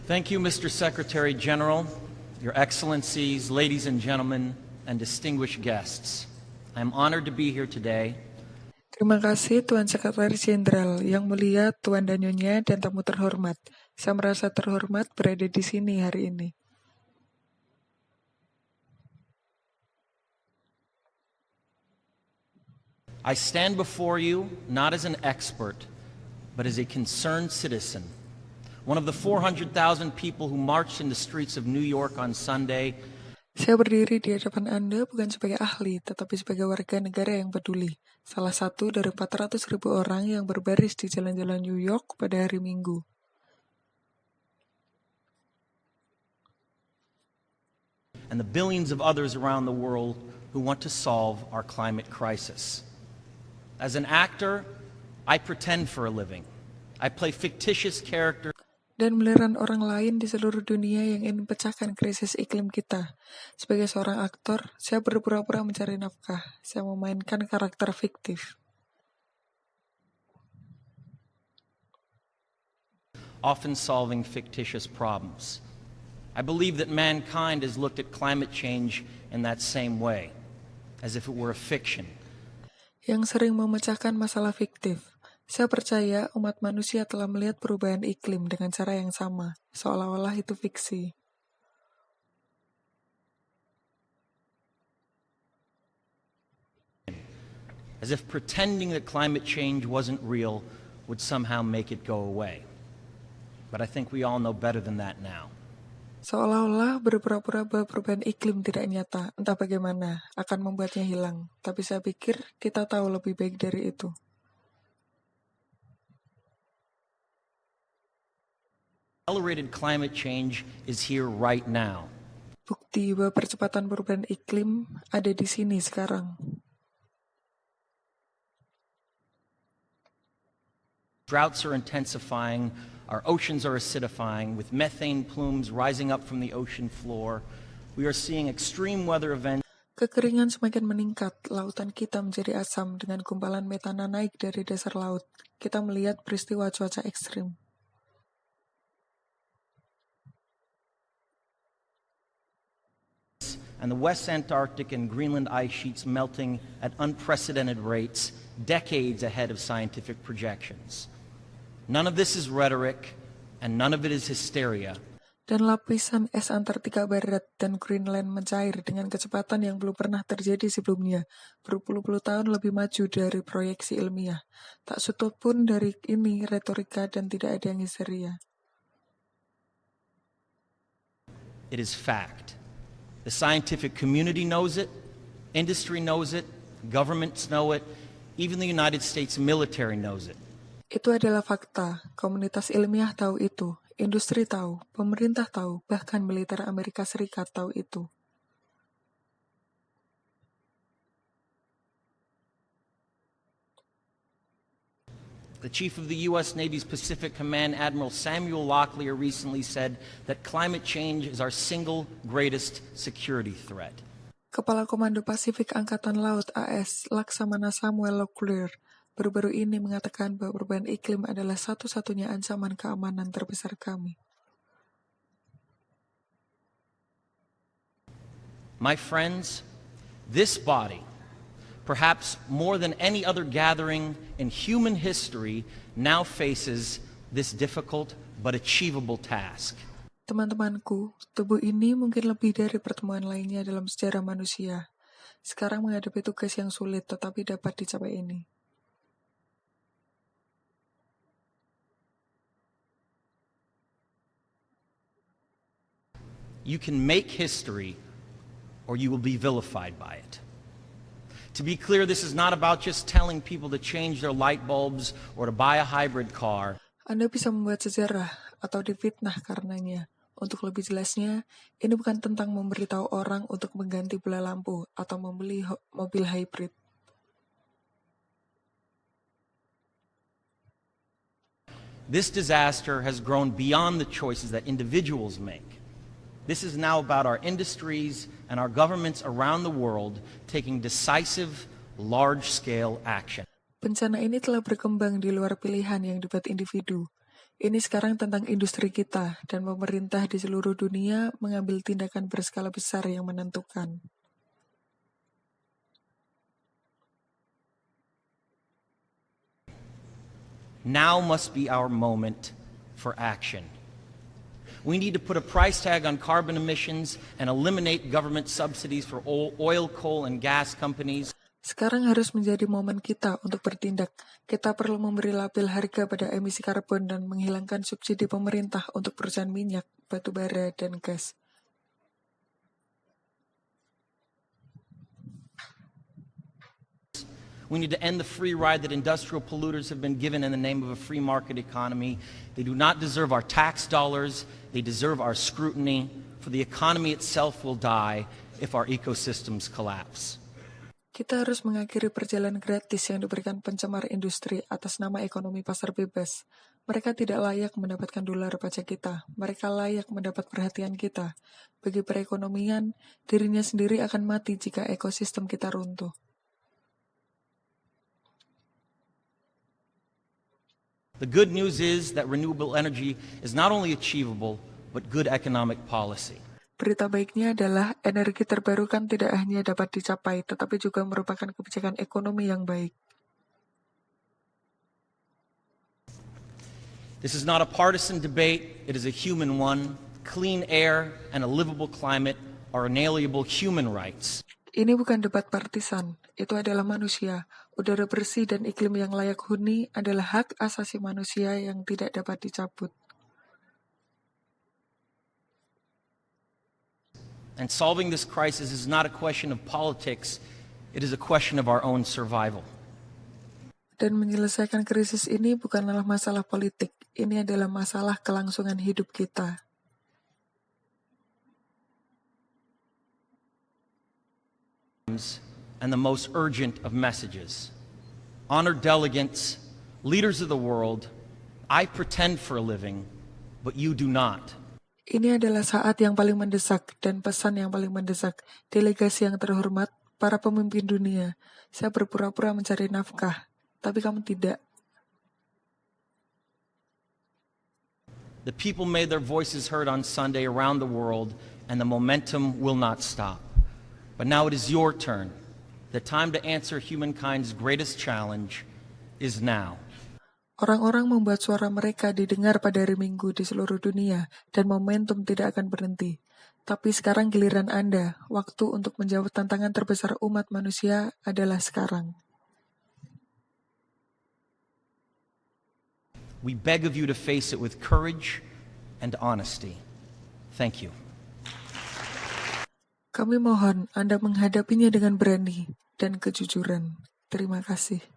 Thank you, Mr. Secretary General, Your Excellencies, ladies and gentlemen, and distinguished guests. I am honored to be here today. Terima kasih Tuan Sekretaris Jenderal, yang mulia Tuan dan Nyonya dan tamu terhormat. Saya merasa terhormat berada di sini hari ini. I stand before you not as an expert, but as a concerned citizen. One of the 400,000 people who marched in the streets of New York on Sunday. Saya berdiri di hadapan Anda bukan sebagai ahli, tetapi sebagai warga negara yang peduli. Salah satu dari 400.000 orang yang berbaris di jalan-jalan New York pada hari Minggu. And the billions of others around the world who want to solve our climate crisis. As an actor, I pretend for a living. I play fictitious characters. Dan melihat orang lain di seluruh dunia yang ingin pecahkan krisis iklim kita. Sebagai seorang aktor, saya berpura-pura mencari nafkah. Saya memainkan karakter fiktif. Often solving fictitious problems. I believe that mankind has looked at climate change in that same way, as if it were a fiction. Yang sering memecahkan masalah fiktif. Saya percaya umat manusia telah melihat perubahan iklim dengan cara yang sama, seolah-olah itu fiksi. As if pretending that climate change wasn't real would somehow make it go away. But I think we all know better than that now. Seolah-olah berpura-pura bahwa perubahan iklim tidak nyata, entah bagaimana, akan membuatnya hilang. Tapi saya pikir kita tahu lebih baik dari itu. Accelerated climate change is here right now. Bukti bahwa percepatan perubahan iklim ada di sini sekarang. Droughts are intensifying, our oceans are acidifying, with methane plumes rising up from the ocean floor. We are seeing extreme weather events. Kekeringan semakin meningkat, lautan kita menjadi asam dengan gumpalan metana naik dari dasar laut. Kita melihat peristiwa cuaca ekstrim. And the West Antarctic and Greenland ice sheets melting at unprecedented rates, decades ahead of scientific projections. None of this is rhetoric, and none of it is hysteria. Dan lapisan es Antartika Barat dan Greenland mencair dengan kecepatan yang belum pernah terjadi sebelumnya, berpuluh-puluh tahun lebih maju dari proyeksi ilmiah. Tak sutut pun dari ini retorika dan tidak ada yang histeria. It is fact. The scientific community knows it, industry knows it, governments know it, even the United States military knows it. Itu adalah fakta. Komunitas ilmiah tahu itu, industri tahu, pemerintah tahu, bahkan militer Amerika Serikat tahu itu. The chief of the U.S. Navy's Pacific Command, Admiral Samuel Locklear, recently said that climate change is our single greatest security threat. Kepala Komando Pasifik Angkatan Laut AS, Laksamana Samuel Locklear, baru-baru ini mengatakan bahwa perubahan iklim adalah satu-satunya ancaman keamanan terbesar kami. My friends, this body, perhaps more than any other gathering in human history, now faces this difficult but achievable task. Teman-temanku, tubuh ini mungkin lebih dari pertemuan lainnya dalam sejarah manusia. Sekarang menghadapi tugas yang sulit tetapi dapat dicapai ini. You can make history, or you will be vilified by it. To be clear, this is not about just telling people to change their light bulbs or to buy a hybrid car. Anda bisa membuat sejarah atau difitnah karenanya. Untuk lebih jelasnya, ini bukan tentang memberitahu orang untuk mengganti bola lampu atau membeli mobil hybrid. This disaster has grown beyond the choices that individuals make. This is now about our industries and our governments around the world taking decisive, large-scale action. Bencana ini telah berkembang di luar pilihan yang dibuat individu. Ini sekarang tentang industri kita, dan pemerintah di seluruh dunia mengambil tindakan berskala besar yang menentukan. Now must be our moment for action. We need to put a price tag on carbon emissions and eliminate government subsidies for oil, coal, and gas companies. Sekarang harus menjadi momen kita untuk bertindak. Kita perlu memberi label harga pada emisi karbon dan menghilangkan subsidi pemerintah untuk perusahaan minyak, batu bara, dan gas. We need to end the free ride that industrial polluters have been given in the name of a free market economy. They do not deserve our tax dollars. They deserve our scrutiny. For the economy itself will die if our ecosystems collapse. Kita harus mengakhiri perjalanan gratis yang diberikan pencemar industri atas nama ekonomi pasar bebas. Mereka tidak layak mendapatkan dolar pajak kita. Mereka layak mendapat perhatian kita. Bagi perekonomian, dirinya sendiri akan mati jika ekosistem kita runtuh. The good news is that renewable energy is not only achievable, but good economic policy. Berita baiknya adalah energi terbarukan tidak hanya dapat dicapai, tetapi juga merupakan kebijakan ekonomi yang baik. This is not a partisan debate, it is a human one. Clean air and a livable climate are inalienable human rights. Ini bukan debat partisan, itu adalah manusia. Udara bersih dan iklim yang layak huni adalah hak asasi manusia yang tidak dapat dicabut. And solving this crisis is not a question of politics, it is a question of our own survival. Dan menyelesaikan krisis ini bukanlah masalah politik, ini adalah masalah kelangsungan hidup kita. And the most urgent of messages. Honored delegates, leaders of the world, I pretend for a living, but you do not. Ini adalah saat yang paling mendesak dan pesan yang paling mendesak. Delegasi yang terhormat, para pemimpin dunia. Saya berpura-pura mencari nafkah, tapi kamu tidak. The people made their voices heard on Sunday around the world, and the momentum will not stop. But now it is your turn. The time to answer humankind's greatest challenge is now. Orang-orang membuat suara mereka didengar pada hari Minggu di seluruh dunia, dan momentum tidak akan berhenti. Tapi sekarang giliran Anda, waktu untuk menjawab tantangan terbesar umat manusia adalah sekarang. We beg of you to face it with courage and honesty. Thank you. Kami mohon Anda menghadapinya dengan berani dan kejujuran. Terima kasih.